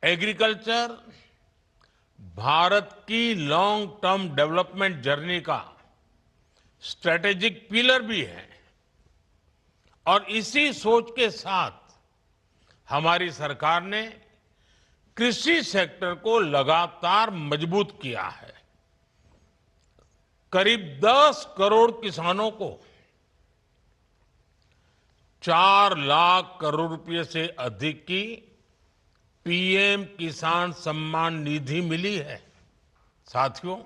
Agriculture Bharat की long term development journey का strategic pillar भी है और इसी सोच के साथ हमारी सरकार ने कृषि सेक्टर को लगातार मजबूत किया है। करीब 10 करोड़ किसानों को 4 लाख करोड़ रुपए से अधिक की पीएम किसान सम्मान निधि मिली है। साथियों,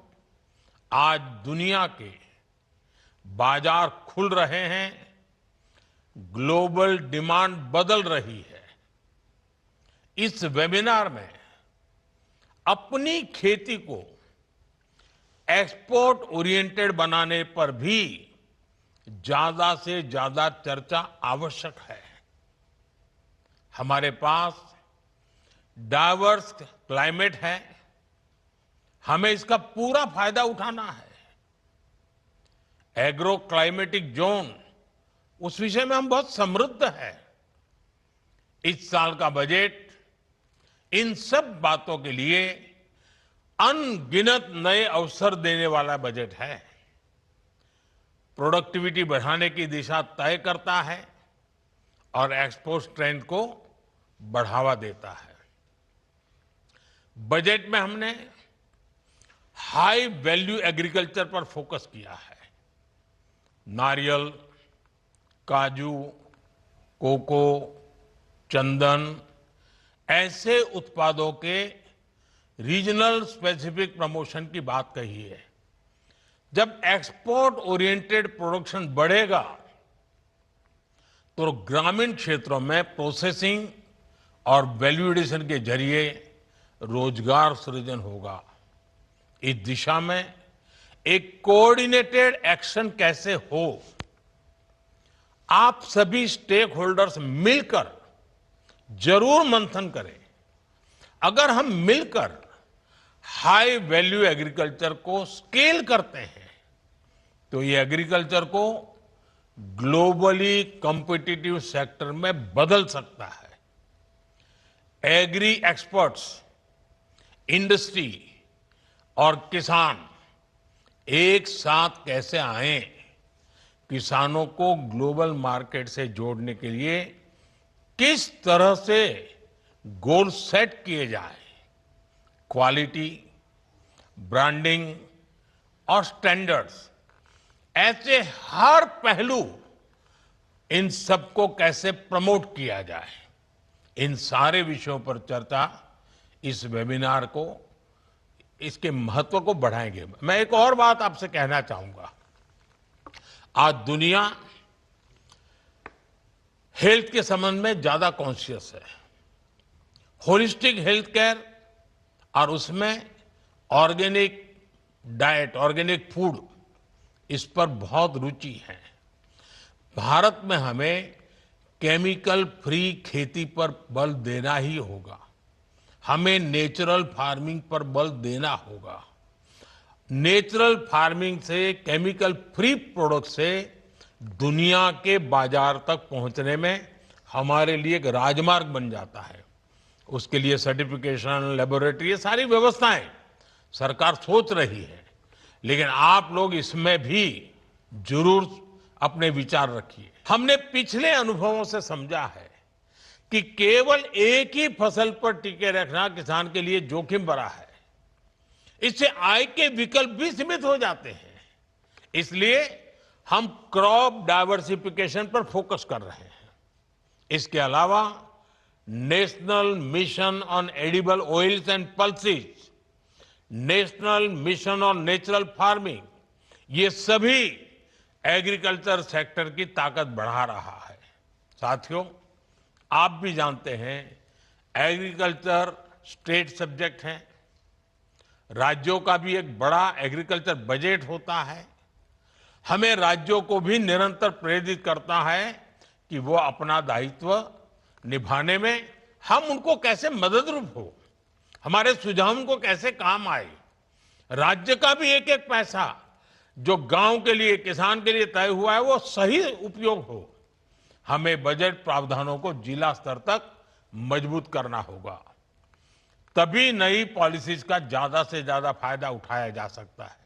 आज दुनिया के बाजार खुल रहे हैं, ग्लोबल डिमांड बदल रही है। इस वेबिनार में अपनी खेती को एक्सपोर्ट ओरिएंटेड बनाने पर भी ज्यादा से ज्यादा चर्चा आवश्यक है। हमारे पास डाइवर्स क्लाइमेट है, हमें इसका पूरा फायदा उठाना है। एग्रो क्लाइमेटिक जोन, उस विषय में हम बहुत समृद्ध हैं। इस साल का बजट इन सब बातों के लिए अनगिनत नए अवसर देने वाला बजट है। प्रोडक्टिविटी बढ़ाने की दिशा तय करता है और एक्सपोर्ट स्ट्रेंथ को बढ़ावा देता है। बजट में हमने हाई वैल्यू एग्रीकल्चर पर फोकस किया है। नारियल, काजू, कोको, चंदन ऐसे उत्पादों के रीजनल स्पेसिफिक प्रमोशन की बात कही है। जब एक्सपोर्ट ओरिएंटेड प्रोडक्शन बढ़ेगा तो ग्रामीण क्षेत्रों में प्रोसेसिंग और वैल्यू एडिशन के जरिए रोजगार सृजन होगा। इस दिशा में एक कोऑर्डिनेटेड एक्शन कैसे हो, आप सभी स्टेक होल्डर्स मिलकर जरूर मंथन करें। अगर हम मिलकर हाई वैल्यू एग्रीकल्चर को स्केल करते हैं तो ये एग्रीकल्चर को ग्लोबली कॉम्पिटिटिव सेक्टर में बदल सकता है। एग्री एक्सपर्ट्स, इंडस्ट्री और किसान एक साथ कैसे आए, किसानों को ग्लोबल मार्केट से जोड़ने के लिए किस तरह से गोल सेट किए जाए, क्वालिटी, ब्रांडिंग और स्टैंडर्ड्स, ऐसे हर पहलू, इन सबको कैसे प्रमोट किया जाए, इन सारे विषयों पर चर्चा इस वेबिनार को, इसके महत्व को बढ़ाएंगे। मैं एक और बात आपसे कहना चाहूंगा। आज दुनिया हेल्थ के संबंध में ज्यादा कॉन्शियस है। होलिस्टिक हेल्थ केयर और उसमें ऑर्गेनिक डाइट, ऑर्गेनिक फूड, इस पर बहुत रुचि है। भारत में हमें केमिकल फ्री खेती पर बल देना ही होगा। हमें नेचुरल फार्मिंग पर बल देना होगा। नेचुरल फार्मिंग से, केमिकल फ्री प्रोडक्ट से दुनिया के बाजार तक पहुंचने में हमारे लिए एक राजमार्ग बन जाता है। उसके लिए सर्टिफिकेशन, लेबोरेटरी, ये सारी व्यवस्थाएं सरकार सोच रही है, लेकिन आप लोग इसमें भी जरूर अपने विचार रखिए। हमने पिछले अनुभवों से समझा है कि केवल एक ही फसल पर टिके रखना किसान के लिए जोखिम भरा है। इससे आय के विकल्प भी सीमित हो जाते हैं। इसलिए हम क्रॉप डाइवर्सिफिकेशन पर फोकस कर रहे हैं। इसके अलावा national mission on edible oils and pulses, national mission on natural farming, ये सभी एग्रीकल्चर सेक्टर की ताकत बढ़ा रहा है। साथियों, आप भी जानते हैं एग्रीकल्चर स्टेट सब्जेक्ट है। राज्यों का भी एक बड़ा एग्रीकल्चर बजट होता है। हमें राज्यों को भी निरंतर प्रेरित करता है कि वो अपना दायित्व निभाने में हम उनको कैसे मददरूप हो, हमारे सुझाव उनको कैसे काम आए। राज्य का भी एक एक पैसा जो गांव के लिए, किसान के लिए तय हुआ है, वो सही उपयोग हो। हमें बजट प्रावधानों को जिला स्तर तक मजबूत करना होगा। तभी नई पॉलिसीज का ज्यादा से ज्यादा फायदा उठाया जा सकता है।